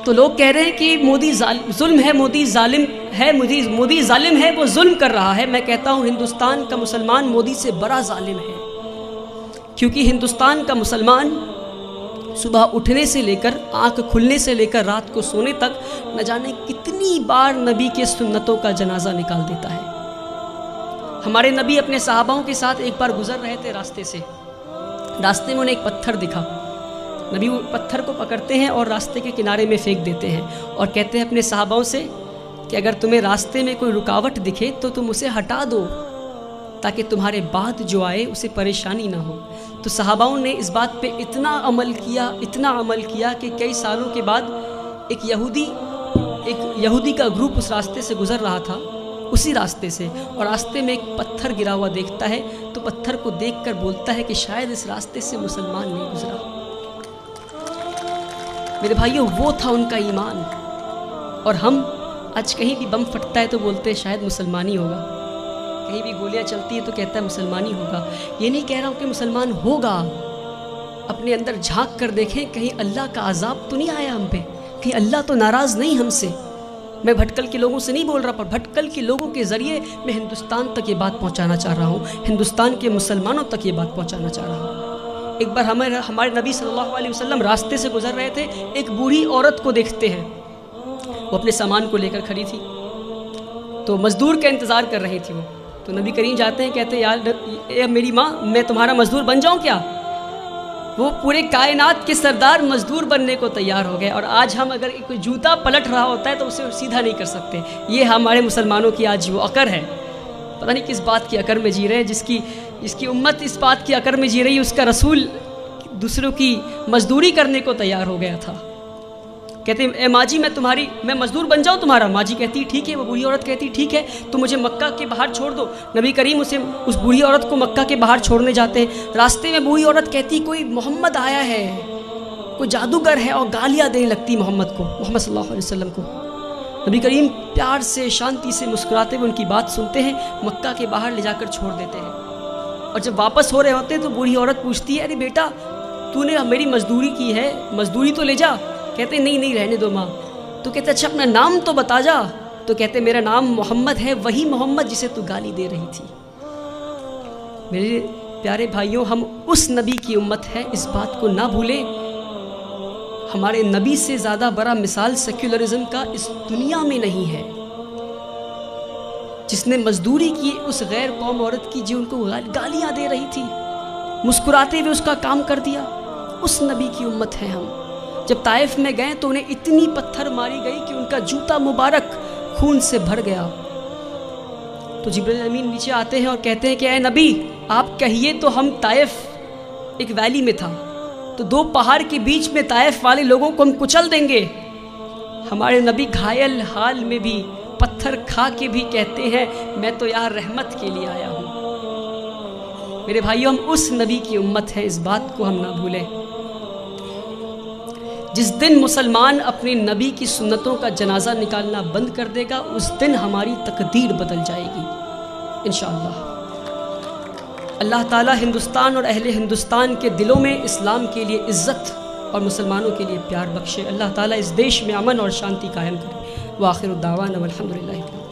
تو لوگ کہہ رہے ہیں کہ مودی ظلم ہے، مودی ظالم ہے، مودی ظالم ہے، وہ ظلم کر رہا ہے۔ میں کہتا ہوں ہندوستان کا مسلمان مودی سے بڑا ظالم ہے، کیونکہ ہندوستان کا مسلمان صبح اٹھنے سے لے کر آنکھ کھلنے سے لے کر رات کو سونے تک نہ جانے کتنی بار نبی کے سنتوں کا جنازہ نکال دیتا ہے۔ ہمارے نبی اپنے صحاباؤں کے ساتھ ایک بار گزر رہے تھے راستے سے، راستے میں انہیں ایک پتھر دکھا، نبی وہ پتھر کو پکڑتے ہیں اور راستے کے کنارے میں پھینک دیتے ہیں اور کہتے ہیں اپنے صحاباؤں سے کہ اگر تمہیں راستے میں کوئی رکاوٹ دکھے تو تم اسے ہٹا دو تاکہ تمہارے بعد جو آئے اسے پریشانی نہ ہو۔ تو صحاباؤں نے اس بات پہ اتنا عمل کیا کہ کئی سالوں کے بعد ایک یہودی کا گروپ اس راستے سے گزر رہا تھا، اسی راستے سے، اور راستے میں ایک پتھر گرا ہوا دیکھتا ہے تو پتھر کو دیکھ کر بولتا ہے کہ شاید اس راستے سے مسلمان نہیں گزرا۔ میرے بھائیوں، وہ تھا ان کا ایمان۔ اور ہم آج کہیں بھی بم پھٹتا ہے تو بولتے ہیں شاید مسلمانی ہوگا، کہیں بھی گولیاں چلتی ہیں تو کہتا ہے مسلمانی ہوگا۔ یہ نہیں کہہ رہا ہوں کہ مسلمان ہوگا، اپنے اندر جھانک کر دیکھیں کہیں اللہ کا عذاب تو نہیں آیا ہم پہ، کہیں اللہ تو ناراض نہیں ہم سے۔ میں بھٹکل کے لوگوں سے نہیں بول رہا، پر بھٹکل کے لوگوں کے ذریعے میں ہندوستان تک یہ بات پہنچانا چاہ رہا ہوں، ہندوستان کے مسلمانوں تک یہ بات پہنچانا چاہ رہا ہوں۔ ایک بار ہمارے نبی صلی اللہ علیہ وسلم راستے سے گزر رہے تھے، ایک بوڑھی عورت کو دیکھتے ہیں، وہ اپنے سامان کو لے کر کھڑی تھی، تو مزدور کا انتظار کر رہی تھی وہ۔ تو نبی کریم جاتے ہیں، کہتے ہیں یار اے میری ماں، میں تمہارا مزدور بن جاؤں کیا؟ وہ پورے کائنات کے سردار مزدور بننے کو تیار ہو گئے، اور آج ہم اگر کوئی جوتا پلٹ رہا ہوتا ہے تو اسے سیدھا نہیں کر سکتے۔ یہ ہمارے مسلمانوں کی آج وہ عقر ہے، پتہ نہیں کس بات کی عقر میں جی رہے ہیں، جس کی امت اس بات کی عقر میں جی رہی ہے، اس کا رسول دوسروں کی مزدوری کرنے کو تیار ہو گیا تھا۔ کہتے ہیں اے ماں جی میں مزدور بن جاؤں تمہارا؟ ماں جی کہتی ٹھیک ہے، وہ بوڑھی عورت کہتی ٹھیک ہے، تو مجھے مکہ کے باہر چھوڑ دو۔ نبی کریم اس بوڑھی عورت کو مکہ کے باہر چھوڑنے جاتے ہیں، راستے میں بوڑھی عورت کہتی کوئی محمد آیا ہے، کوئی جادوگر ہے، اور گالیاں دینے لگتی محمد صلی اللہ علیہ وسلم کو۔ نبی کریم پیار سے شانتی سے مسکراتے ہوئے ان کی بات سنتے ہیں، مکہ کے باہر لے جا کر چھوڑ دیتے ہیں۔ اور جب واپس ہو رہے ہوتے ہیں تو بوڑھی عورت پوچھتی ہے ارے بیٹا تو نے میری مزدوری کی ہے، مزدوری تو لے جا۔ کہتے ہیں نہیں رہنے دو ماں۔ تو کہتے اچھا اپنا نام تو بتا جا۔ تو کہتے میرا نام محمد ہے، وہی محمد جسے تو گالی دے رہی تھی۔ میرے پیارے بھائیوں، ہم اس نبی کی امت ہے، اس بات کو نہ بھولیں۔ ہمارے نبی سے زیادہ بڑا مثال سیکولرزم کا اس دنیا میں نہیں ہے۔ جس نے مزدوری کی اس غیر قوم عورت کی جو ان کو گالیاں دے رہی تھی، مسکراتے ہوئے اس کا کام کر دیا، اس نبی کی امت ہے ہم۔ جب طائف میں گئے تو انہیں اتنی پتھر ماری گئی کہ ان کا جوتا مبارک خون سے بھر گیا۔ تو جبریل امین نیچے آتے ہیں اور کہتے ہیں کہ اے نبی آپ کہیے تو ہم طائف ایک ویلی میں تھا، تو دو پہاڑ کے بیچ میں طائف والے لوگوں کو ہم کچل دیں گے۔ ہمارے نبی گھائل حال میں بھی پتھر کھا کے بھی کہتے ہیں میں تو یہاں رحمت کے لیے آیا ہوں۔ میرے بھائیوں، ہم اس نبی کی امت ہے، اس بات کو ہم نہ بھولیں۔ جس دن مسلمان اپنے نبی کی سنتوں کا جنازہ نکالنا بند کر دے گا، اس دن ہماری تقدیر بدل جائے گی انشاءاللہ۔ اللہ تعالی ہندوستان اور اہل ہندوستان کے دلوں میں اسلام کے لیے عزت اور مسلمانوں کے لیے پیار بخشے۔ اللہ تعالی اس دیش میں امن اور شانتی قائم کرے۔ وآخر الدعوانا والحمدللہ۔